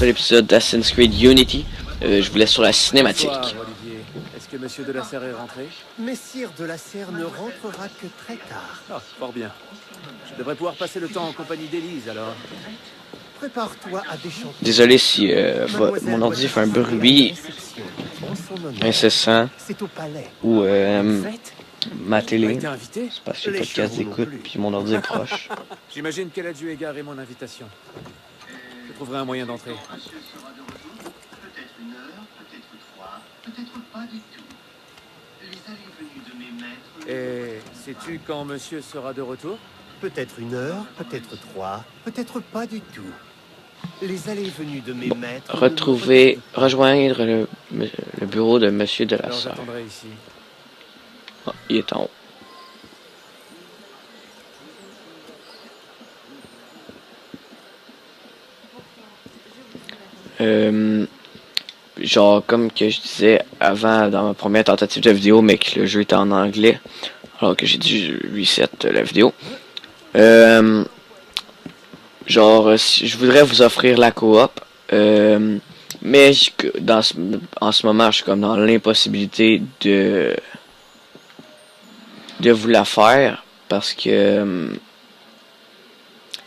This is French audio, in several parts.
nouvel épisode d'Assassin's Creed Unity. Je vous laisse sur la cinématique. Bonsoir, Olivier. Est-ce que Monsieur de la Serre est rentré? Messire de la Serre ne rentrera que très tard. Ah, fort bien. Je devrais pouvoir passer le temps en compagnie d'Élise, alors. Prépare-toi à déchanter. Désolé si mon ordi fait un bruit incessant C'est au palais. ou Fête? ma télé. Été invité? C'est parce que le Les podcast chevaux non d'écoute plus. puis mon ordi est proche. J'imagine qu'elle a dû égarer mon invitation. Je trouverai un moyen d'entrer. Et sais-tu quand Monsieur sera de retour? Peut-être 1 heure, peut-être 3, peut-être pas du tout. Les allées et venues de mes maîtres. Rejoindre le bureau de Monsieur de la Alors Serre. j'attendrai ici. Ah, il est en haut. Genre comme que je disais avant dans ma première tentative de vidéo, mais que le jeu était en anglais, alors que j'ai dû reset la vidéo. Je voudrais vous offrir la coop, mais en ce moment, je suis comme dans l'impossibilité de vous la faire parce que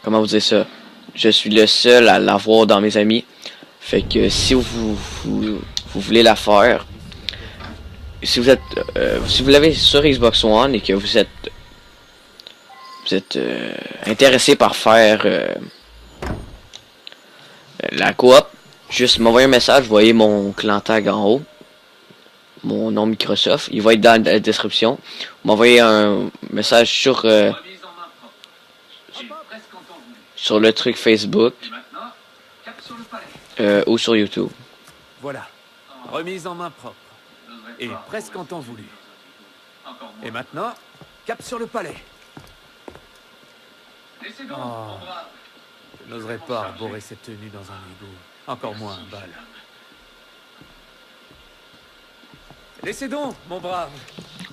comment vous dire ça? Je suis le seul à l'avoir dans mes amis. Fait que si vous voulez la faire, si vous l'avez sur Xbox One et que vous êtes intéressé par faire la coop, juste m'envoyer un message, vous voyez mon clan tag en haut, mon nom Microsoft, il va être dans la description. M'envoyer un message sur le truc Facebook ou sur YouTube. Voilà. Remise en main propre. Et presque en temps voulu. Et maintenant, cap sur le palais. Oh, je n'oserais pas arborer cette tenue dans un égout. Encore moins un bal. Laissez donc, mon brave.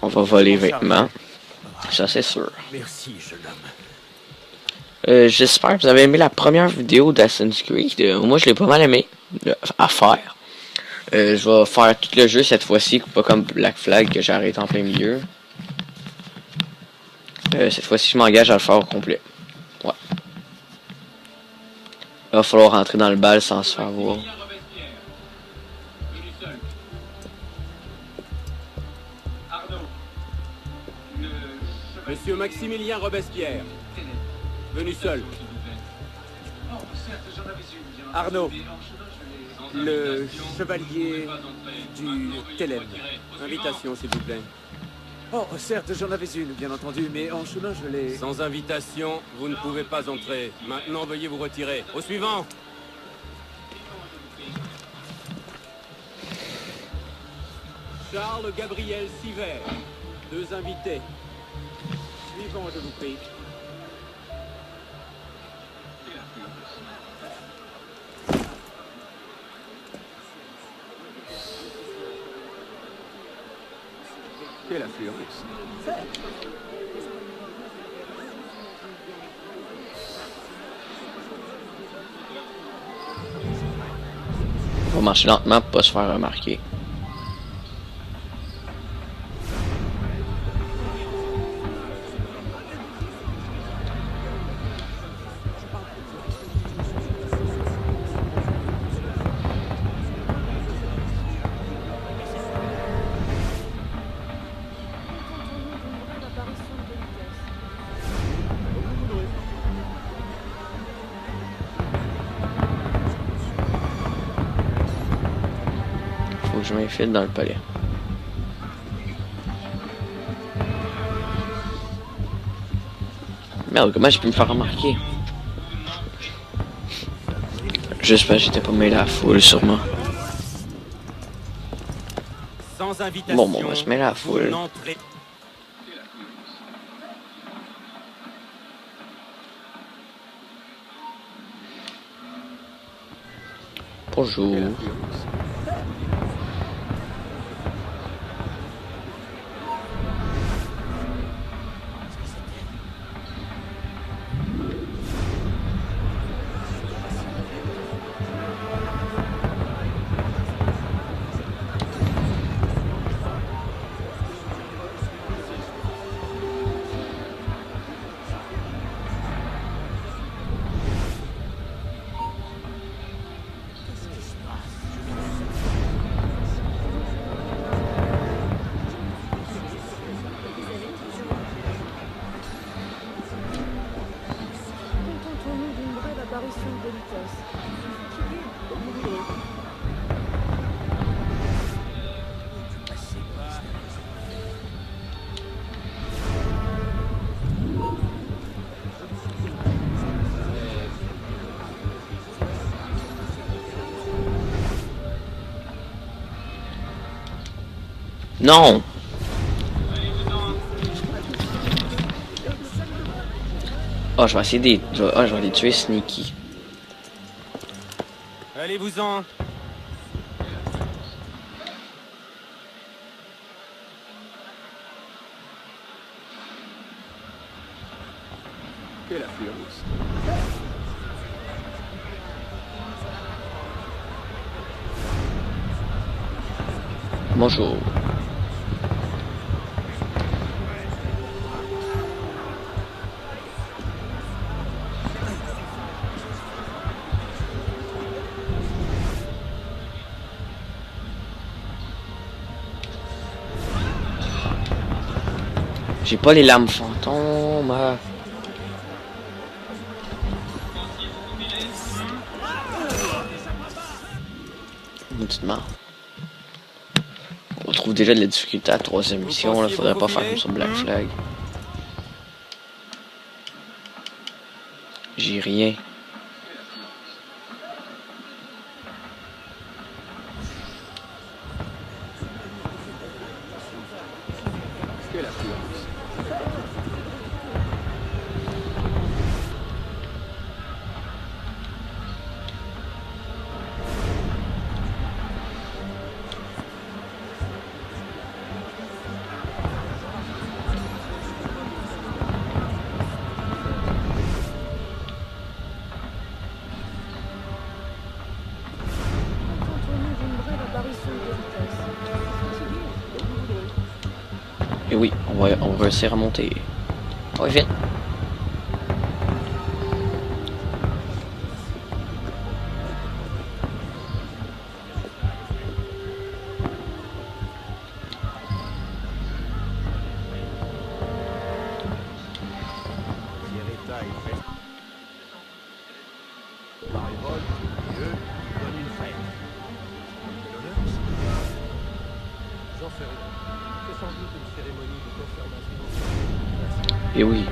On va voler vêtements, ça c'est sûr. Merci, jeune homme. J'espère que vous avez aimé la première vidéo d'Assassin's Creed. Moi, je l'ai pas mal aimé à faire. Je vais faire tout le jeu cette fois-ci, pas comme Black Flag que j'ai arrêté en plein milieu. Cette fois-ci, je m'engage à le faire au complet. Ouais. Il va falloir rentrer dans le bal sans se faire voir. Monsieur Maximilien Robespierre, venu seul. Arnaud, le chevalier du Télème. Invitation, s'il vous plaît. Oh, certes, j'en avais une, bien entendu, mais en chemin, je l'ai... Sans invitation, vous ne pouvez pas entrer. Maintenant, veuillez vous retirer. Au suivant. Charles Gabriel Siver. 2 invités. Suivant, je vous prie. Quelle affluence. On va marcher lentement pour pas se faire remarquer. Faut que je m'infile dans le palais. Merde, comment j'ai pu me faire remarquer? Juste parce que j'étais pas mêlé à la foule, sûrement. Sans invitation. Bon, on va se mêler à la vous foule. n'entrez- Bonjour. Non! Oh, je vais essayer de... je vais les tuer sneaky. Allez-vous-en. Quelle affluence. Bonjour. J'ai pas les lames fantômes. Une petite marre. On trouve déjà de la difficulté à la 3e mission. Là, faudrait pas faire comme sur Black Flag. J'ai rien. Quelle affluence. Et oui, on va essayer de remonter. Ouais, vite. Et oui.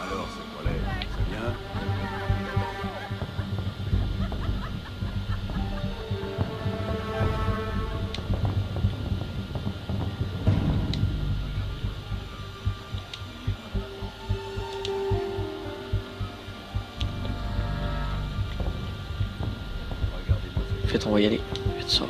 Alors, ce problème, c'est bien. Vite, on va y aller. Vite ça.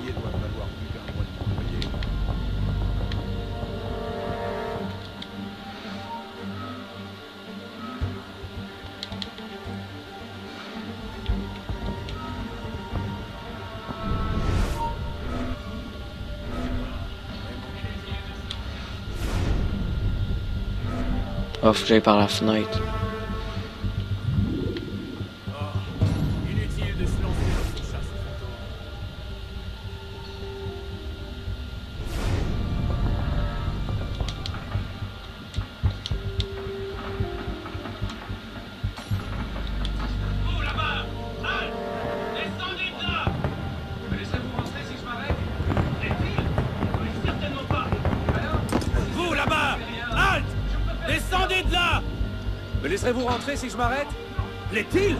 Oh, faut que j'aille par la fenêtre. Inutile de se lancer dans cette chasse aux fantômes. Vous, là-bas! Halte! Descendez de là! Me laisserez-vous rentrer si je m'arrête? Plaît-il?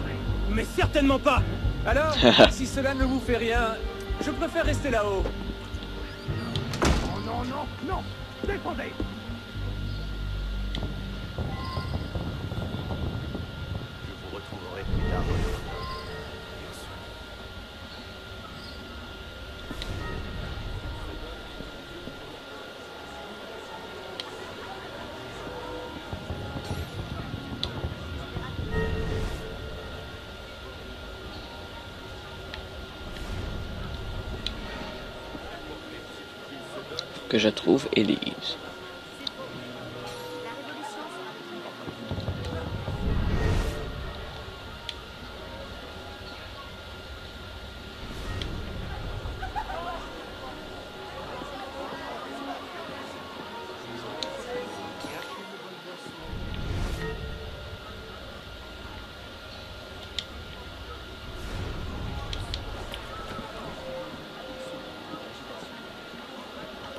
Mais certainement pas! Alors, si cela ne vous fait rien, je préfère rester là-haut. Non, non, non, non! Descendez! que je trouve Élise.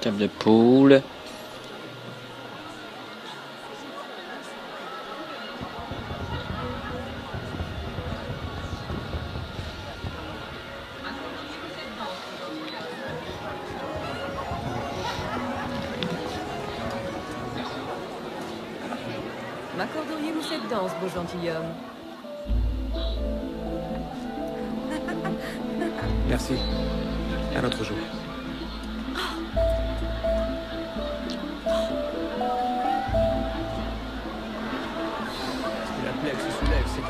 Table de poule. M'accorderiez-vous cette danse, beau gentilhomme? Merci. Un autre jour. La plaque se soulève, c'est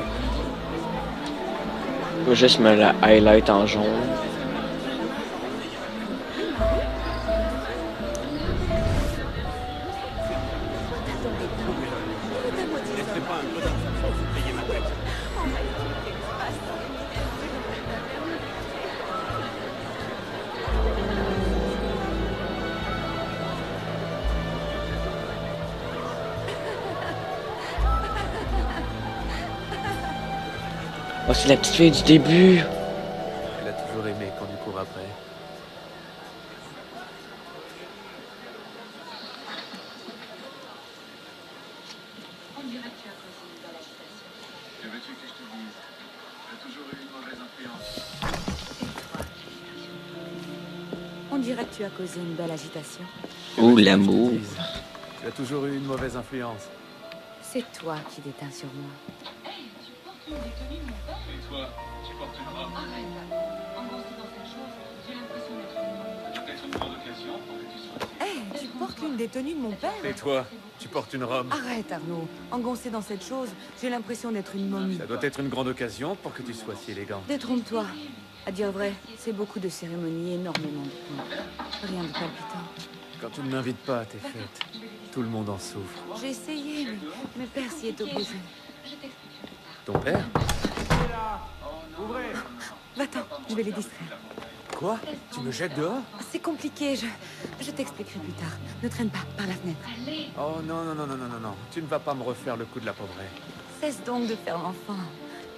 Je vais juste me la highlight en jaune. Laissez pas un peu d'argent pour payer ma tête. Oh, c'est la petite fille du début. Elle a toujours aimé quand tu cours après. On dirait que tu as causé une belle agitation. Ouh, l'amour. Tu as toujours eu une mauvaise influence. C'est toi qui déteins sur moi. Hé, tu portes l'une des tenues de mon père? Et toi, tu portes une robe. Arrête, Arnaud. Engoncé dans cette chose, j'ai l'impression d'être une momie. Ça doit être une grande occasion pour que tu sois si élégant. Détrompe-toi. À dire vrai, c'est beaucoup de cérémonies, énormément de pompe. Rien de palpitant. Quand tu ne m'invites pas à tes fêtes, tout le monde en souffre. J'ai essayé, mais père s'y est opposé. Ton père? Va-t'en, je vais les distraire. Quoi? Tu me jettes dehors? C'est compliqué, je t'expliquerai plus tard. Ne traîne pas par la fenêtre. Oh non, non, non, non, non, non, non. Tu ne vas pas me refaire le coup de la pauvrette. Cesse donc de faire l'enfant.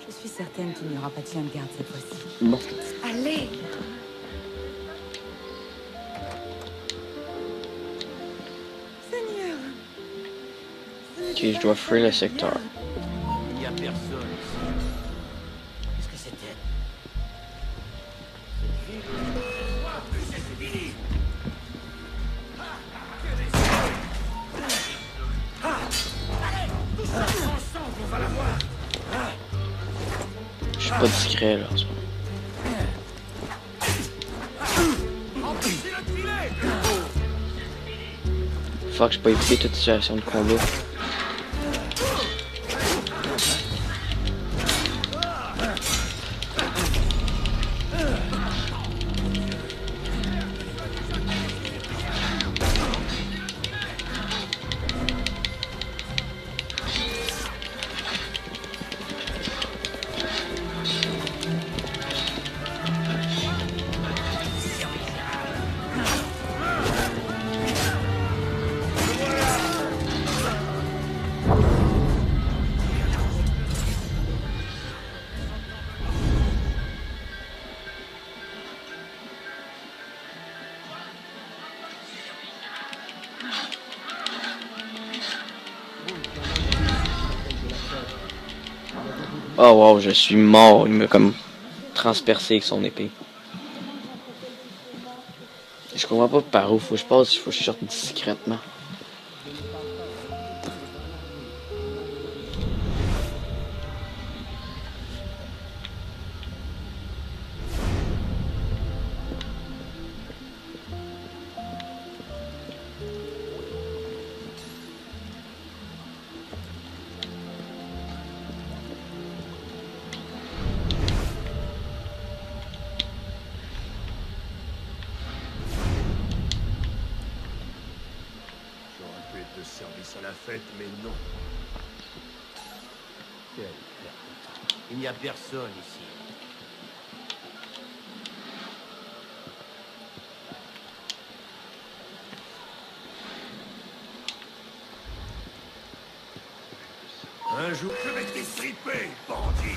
Je suis certaine qu'il n'y aura pas de chien de garde cette fois-ci. Bon. Allez! Seigneur! Ok, je dois fuir le secteur. Il n'y a personne ici. Qu'est-ce que c'était? Je suis pas discret là en ce moment. Fuck, j'ai pas évité toute situation de combat. Oh wow, je suis mort. Il m'a comme transpercé avec son épée. Je comprends pas par où faut que je passe, il faut que je sorte discrètement. fait, mais non. Il n'y a personne ici. Un jour, je vais t'étriper, bandit.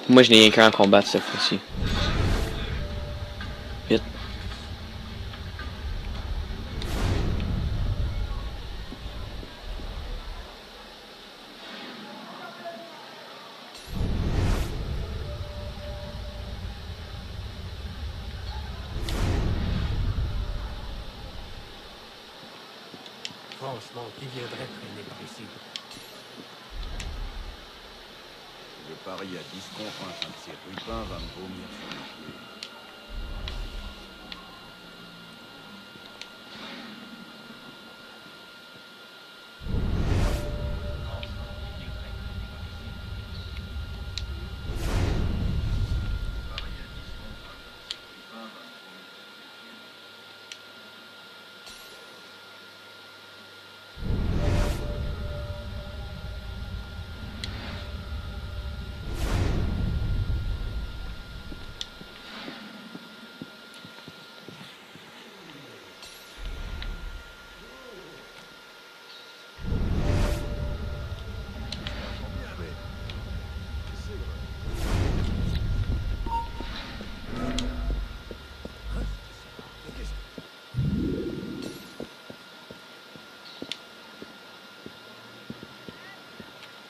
Moi, je n'ai rien qu'un à combattre cette fois-ci. Vite. Franchement, qui viendrait traîner par ici? Je parie à 10 contre 1 qu'un de ces rupins va me vomir sur les pieds.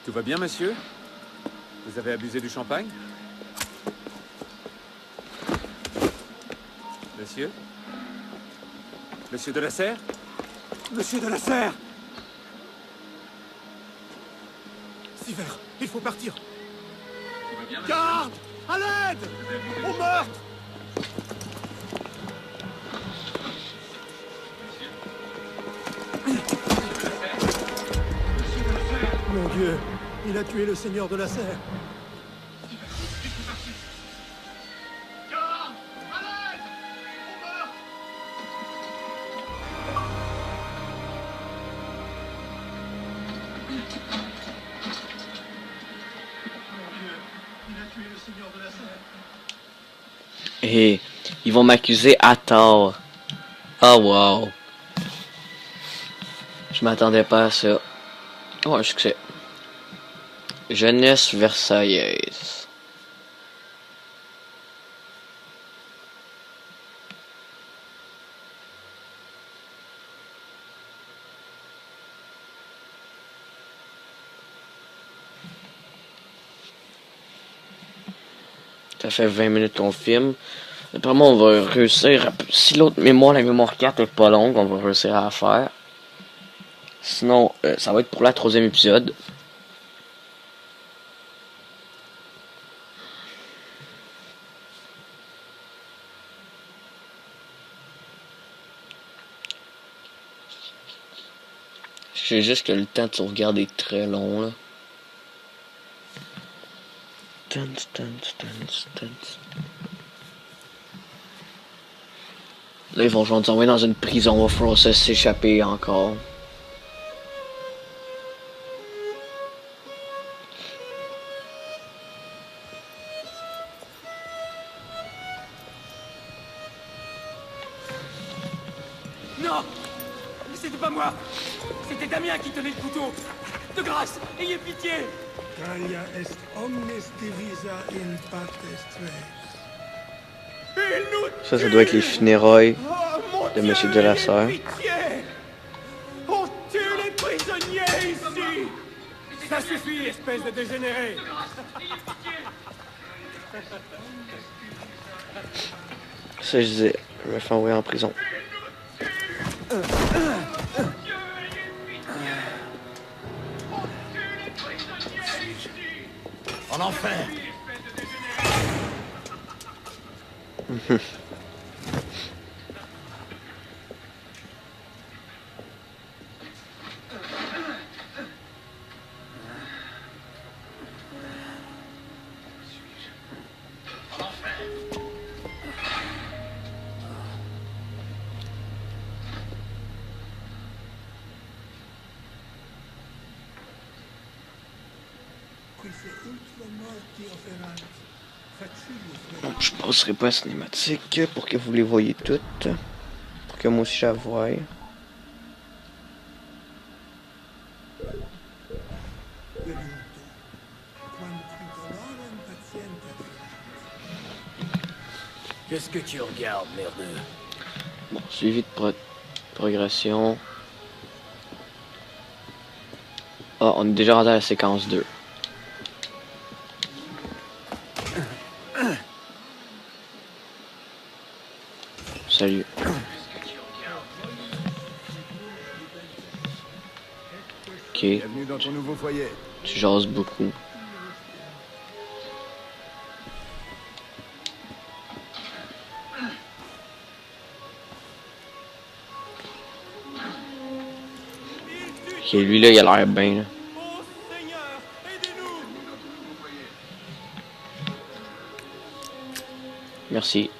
Tout va bien, monsieur? Vous avez abusé du champagne? Monsieur? Monsieur de la Serre? Monsieur de la Serre! Siver, il faut partir. Garde! À l'aide! Au meurtre! Mon Dieu, il a tué le seigneur de la Serre. Et ils vont m'accuser à tort. Oh wow. Je m'attendais pas à ça. Oh, un succès. Jeunesse versaillaise. Ça fait 20 minutes qu'on filme. Après moi, on va réussir. Si l'autre mémoire, la mémoire 4 est pas longue, on va réussir à la faire. Sinon, ça va être pour la 3e épisode. Je sais juste que le temps de sauvegarde est très long, là. Là, ils vont nous envoyer dans une prison. Il va falloir s'échapper encore. Non! C'était pas moi! C'était Damien qui tenait le couteau! De grâce, ayez pitié! Talia est omnis divisa in partes tres. Il nous Ça doit être les funérailles Oh, mon de Dieu, Monsieur de la ayez Serre. pitié! On tue les prisonniers ici! Ça suffit, espèce de dégénéré! Ça, je disais, je vais faire envoyer en prison. En enfer! Donc, je passerai pas à cinématique pour que vous les voyez toutes. Pour que moi aussi je la voie. Qu'est-ce que tu regardes, merdeux? Bon, suivi de progression. Ah, on est déjà rendu à la séquence 2. Salut. Ok, Bienvenue dans ton nouveau foyer. tu jases beaucoup. Ok, lui là, il a l'air bien là. Merci.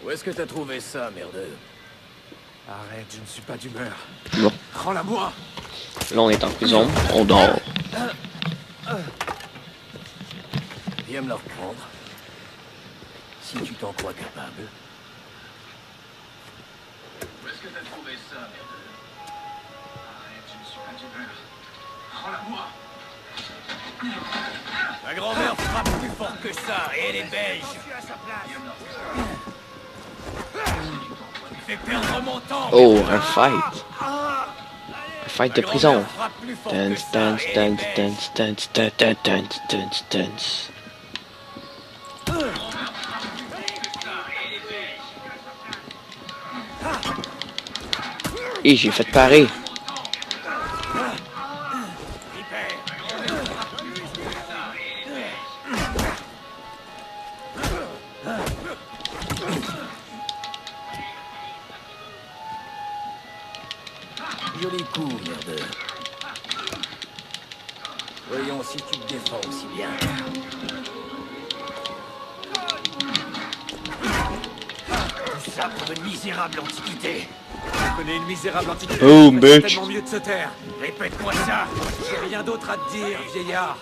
Où est-ce que t'as trouvé ça, merdeux? Arrête, je ne suis pas d'humeur. Bon, Rends-la moi. là on est en prison, on dort. Viens me la reprendre. Si tu t'en crois capable. Où est-ce que t'as trouvé ça, merdeux? Arrête, je ne suis pas d'humeur. Rends-la moi. Ma grand-mère frappe plus fort que ça, et elle est belge. Tu fais perdre mon temps. Oh, un fight. Un fight de prison. Dance, dance, dance, dance, dance, dance, dance, dance, dance. Et j'ai fait pareil. Joli coup, merdeux. Voyons si tu te défends aussi bien. Tout ça pour une misérable antiquité. Je connais une misérable antiquité. Oh, mais c'est bitch. tellement mieux de se taire. Répète-moi ça. J'ai rien d'autre à te dire, vieillard.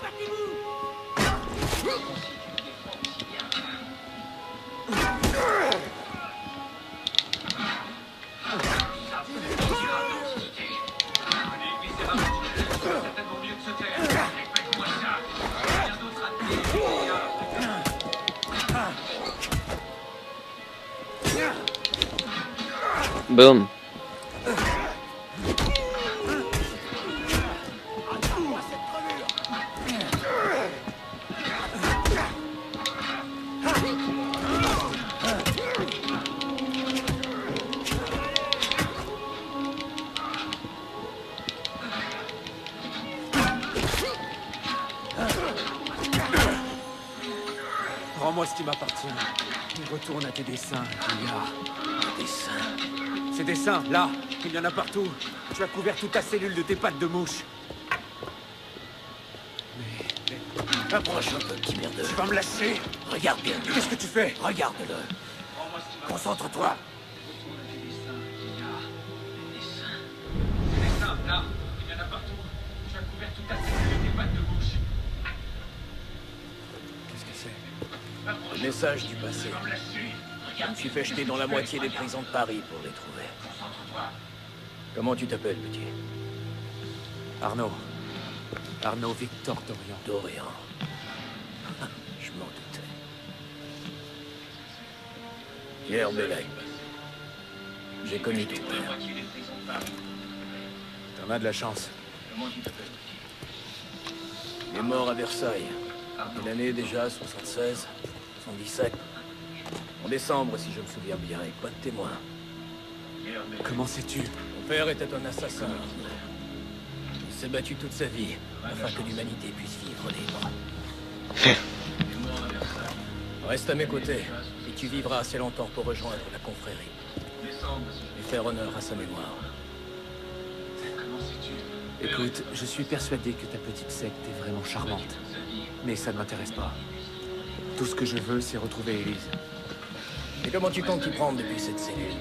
Boom. Rends-moi ce qui m'appartient. Et retourne à tes dessins, vieillard. Dessin. Ces dessins, là, il y en a partout. Tu as couvert toute ta cellule de tes pattes de mouche. Approche un peu, petit merdeux. Tu vas me lâcher. Regarde bien. Qu'est-ce que tu fais? Regarde-le. Concentre-toi. Qu'est-ce que c'est? Le message du passé. Je me suis fait jeter dans la moitié des prisons de Paris pour les trouver. Comment tu t'appelles, petit? Arnaud. Arnaud Victor Dorian. Dorian. Je m'en doutais. Pierre Belay. J'ai connu ton père. T'en as de la chance. Il est mort à Versailles. Quelle année déjà? 76? 77? En décembre, si je me souviens bien, et pas de témoin. Comment sais-tu? Mon père était un assassin. s'est battu toute sa vie afin que l'humanité puisse vivre libre. Reste à mes côtés, et tu vivras assez longtemps pour rejoindre la confrérie. Et faire honneur à sa mémoire. Écoute, je suis persuadé que ta petite secte est vraiment charmante. Mais ça ne m'intéresse pas. Tout ce que je veux, c'est retrouver Élise. Et comment tu comptes t'y prendre depuis cette cellule?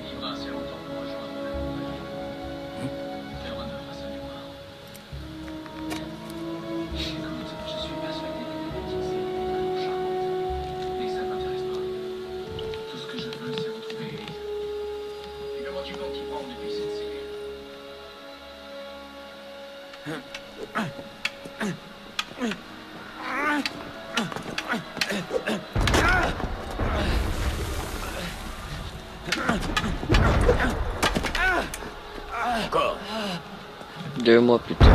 Encore. 2 mois plus tard.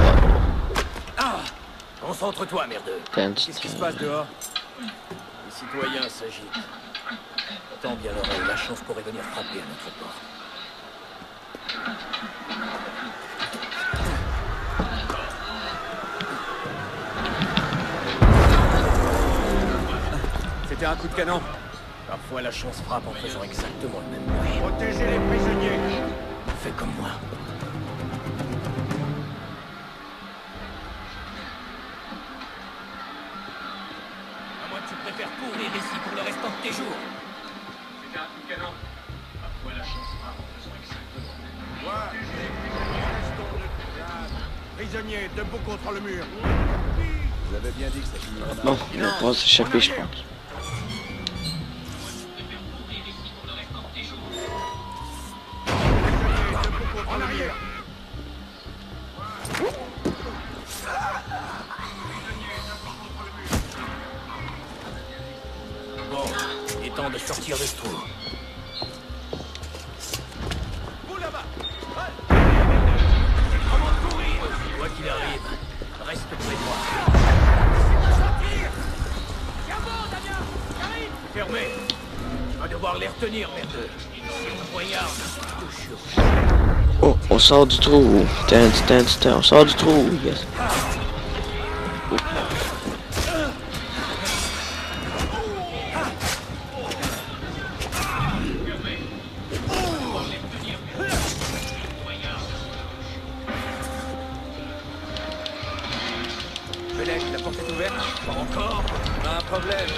Concentre-toi, merdeux. Qu'est-ce qui se passe dehors? Les citoyens s'agitent. Tends bien l'oreille, la chance pourrait venir frapper à notre porte. C'était un coup de canon. Parfois, la chance frappe en faisant exactement le même bruit. Protégez les prisonniers. Fais comme moi. À moins que tu préfères courir ici pour le restant de tes jours. C'était un coup de canon. Parfois la chance frappe en faisant exactement. Prisonniers, debout contre le mur. Vous avez bien dit que ça finirait mal. Bon, il va pas s'échapper, je pense. En arrière. Bon, il est temps de sortir de ce trou. Vous là-bas. Quoi qu'il arrive, reste près de moi. Fermez. Tu vas devoir les retenir, merdeux. Poignard, je te jure. Oh, on sort du trou. On sort du trou. Yes. Belek, la porte est ouverte? Pas encore. Pas un problème.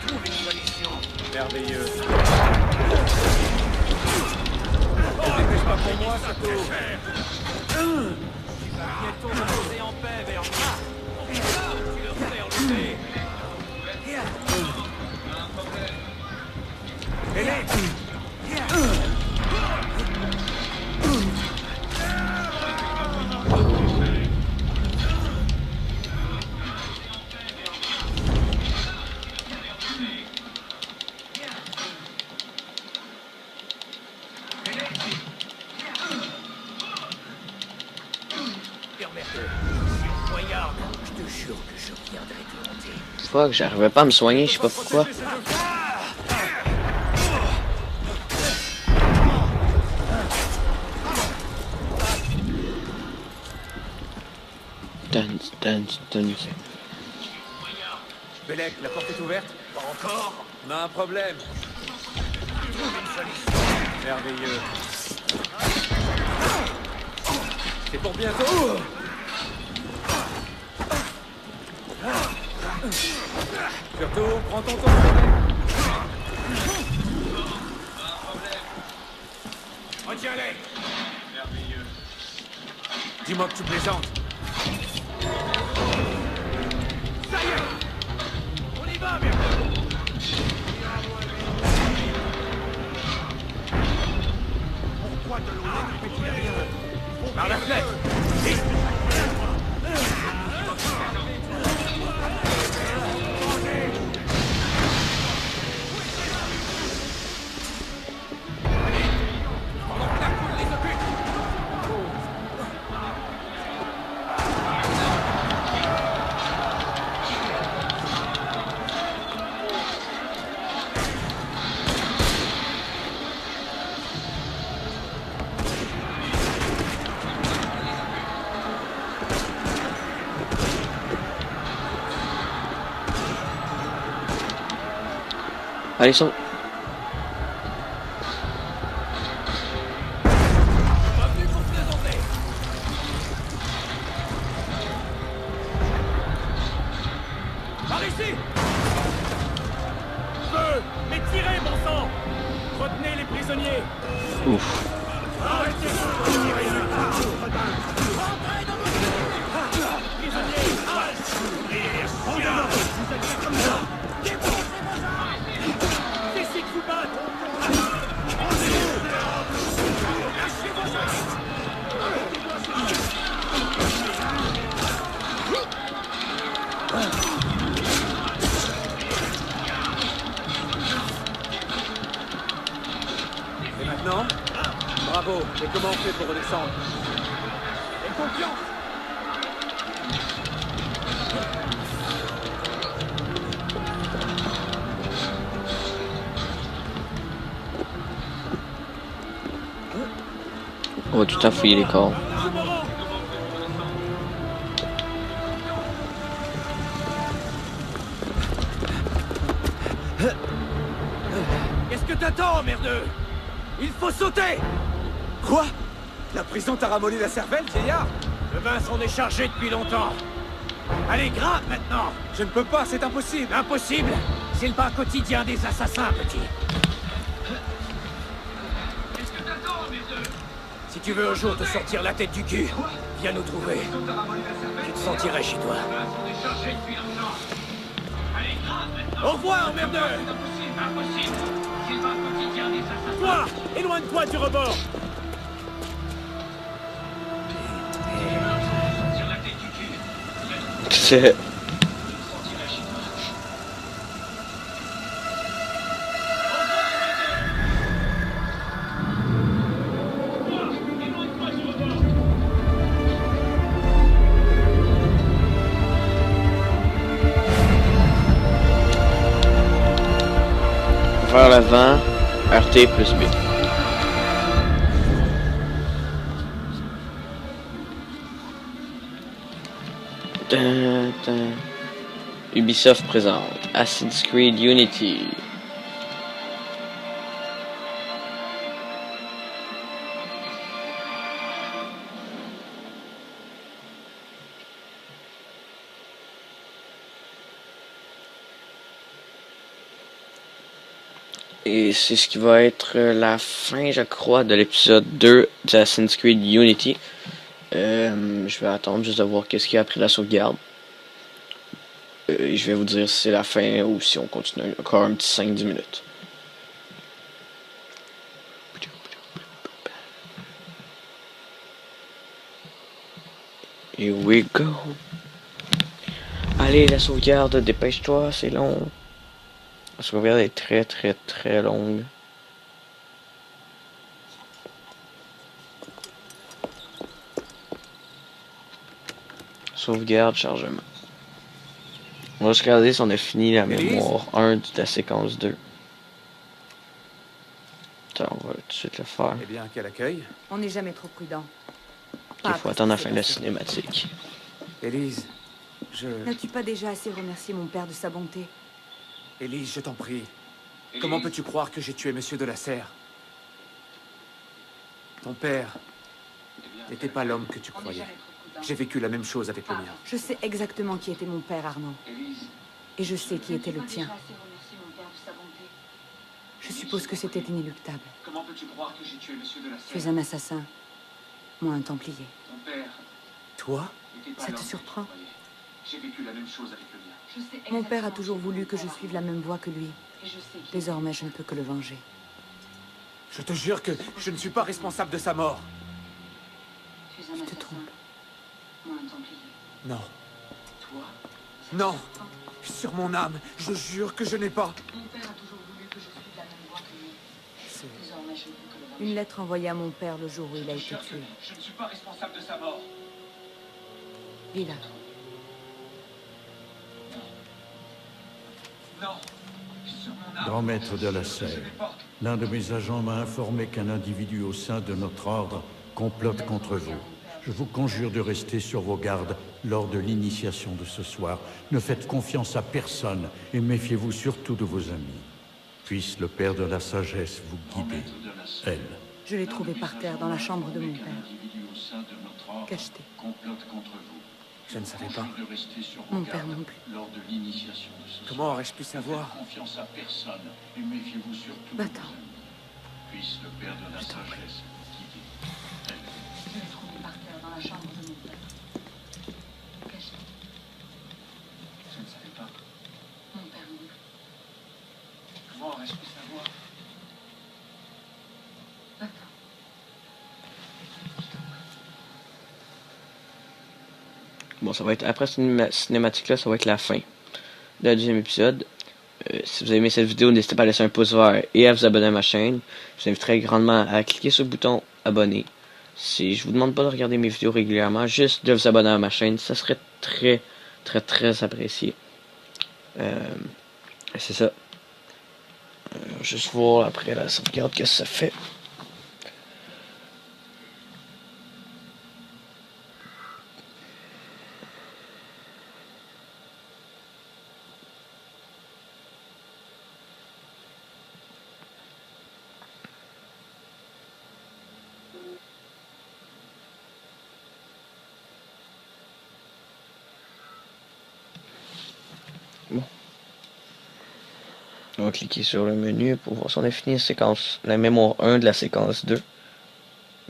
Trouve une solution. Merveilleux. Ne dépêche pas pour moi, Sato. Bientôt me poser en paix vers moi. Tu leur fais enlever. Poignarde, je te jure que je reviendrai te hanter. Fuck, j'arrivais pas à me soigner, je sais pas pourquoi. Dun. Belek, la porte est ouverte? Pas encore. Pas un problème. Trouve une solution. Merveilleux. C'est pour bientôt. Surtout, prends ton temps. Retiens-les. Merveilleux. Dis-moi que tu plaisantes. Ça y est. On y va, merde. Pourquoi de l'eau ne fait-il rien? Par la fenêtre. Vite. Allez, saute. Par ici! Feu! Mais tirez, bon sang! Retenez les prisonniers! Ouf. Arrêtez! Rentrez dans vos prisonniers! Vous êtes pas comme ça! Défoncez vos armes! Cessez de vous battre! Lâchez vos armes! Et maintenant? Bravo, et comment on fait pour redescendre? Et confiance! On va tout le temps fouiller les corps. Qu'est-ce que t'attends, merdeux? Il faut sauter! Quoi? La prison t'a ramolli la cervelle, vieillard? Le vin s'en est chargé depuis longtemps. Allez, grimpe maintenant! Je ne peux pas, c'est impossible! Impossible? C'est le pain quotidien des assassins, petit. Qu'est-ce que t'attends, merdeux? Si tu veux un jour te sortir la tête du cul, viens nous trouver. Tu te sentirais chez toi. Au revoir, merdeux! Impossible! C'est le pain quotidien des assassins. Toi! Éloigne-toi du rebord! C'est... Vers l'avant, RT plus B. Dun, dun. Ubisoft présente Assassin's Creed Unity. Et c'est ce qui va être la fin, je crois, de l'épisode 2 d'Assassin's Creed Unity. Je vais attendre juste de voir qu'est-ce qu'il y a après la sauvegarde. Et je vais vous dire si c'est la fin ou si on continue encore un petit 5-10 minutes. Here we go. Allez, la sauvegarde, dépêche-toi, c'est long. La sauvegarde est très longue. Sauvegarde, chargement. On va se regarder si on a fini la mémoire 1 de la séquence 2. Attends, on va tout de suite le faire. Eh bien, quel accueil. On n'est jamais trop prudent. Il faut attendre la fin de la cinématique. Élise, N'as-tu pas déjà assez remercié mon père de sa bonté? Élise, je t'en prie. Comment peux-tu croire que j'ai tué Monsieur de la Serre? Ton père n'était pas l'homme que tu croyais. J'ai vécu la même chose avec le mien. Je sais exactement qui était mon père, Arnaud. Et je sais qui était le tien. Je suppose que c'était inéluctable. Comment peux-tu croire que j'ai tué Monsieur de la Tu es un assassin. Moi, un templier. Ton père Toi? Ça te surprend? J'ai vécu la même chose avec le mien. Mon père a toujours voulu que je suive la même voie que lui. Désormais, je ne peux que le venger. Je te jure que je ne suis pas responsable de sa mort. Je te trompe. Non. Toi? Non. Sur mon âme, je jure que je n'ai pas. Une lettre envoyée à mon père le jour où il a été tué. Je ne suis pas responsable de sa mort. Lis-la. Non. Grand maître de la Serre, l'un de mes agents m'a informé qu'un individu au sein de notre ordre complote contre vous. Je vous conjure de rester sur vos gardes lors de l'initiation de ce soir. Ne faites confiance à personne et méfiez-vous surtout de vos amis. Puisse le Père de la Sagesse vous guider. Elle. Je l'ai trouvé par terre dans la chambre de mon père. Cacheté. Je ne savais pas. Mon père non plus. Comment aurais-je pu savoir? Va-t'en. Puisse le Père de la Je t'en prie. sagesse guider. Je l'ai trouvé par terre dans la chambre de mon père. Cacheté. Je ne savais pas. Mon père non plus. Comment aurais-je pu savoir? Va-t'en. Bon, ça va être après cette cinématique-là, ça va être la fin de la deuxième épisode. Si vous avez aimé cette vidéo, n'hésitez pas à laisser un pouce vert et à vous abonner à ma chaîne. Je vous inviterai grandement à cliquer sur le bouton abonner. Si je vous demande pas de regarder mes vidéos régulièrement, juste de vous abonner à ma chaîne, ça serait très apprécié. C'est ça. Juste voir après la sauvegarde qu'est-ce que ça fait. Bon. On va cliquer sur le menu pour voir si on a fini la mémoire 1 de la séquence 2.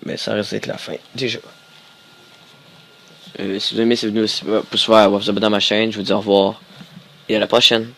Mais ça risque d'être la fin, déjà. Si vous aimez cette vidéo, pouce vert, vous abonner à ma chaîne. Je vous dis au revoir et à la prochaine.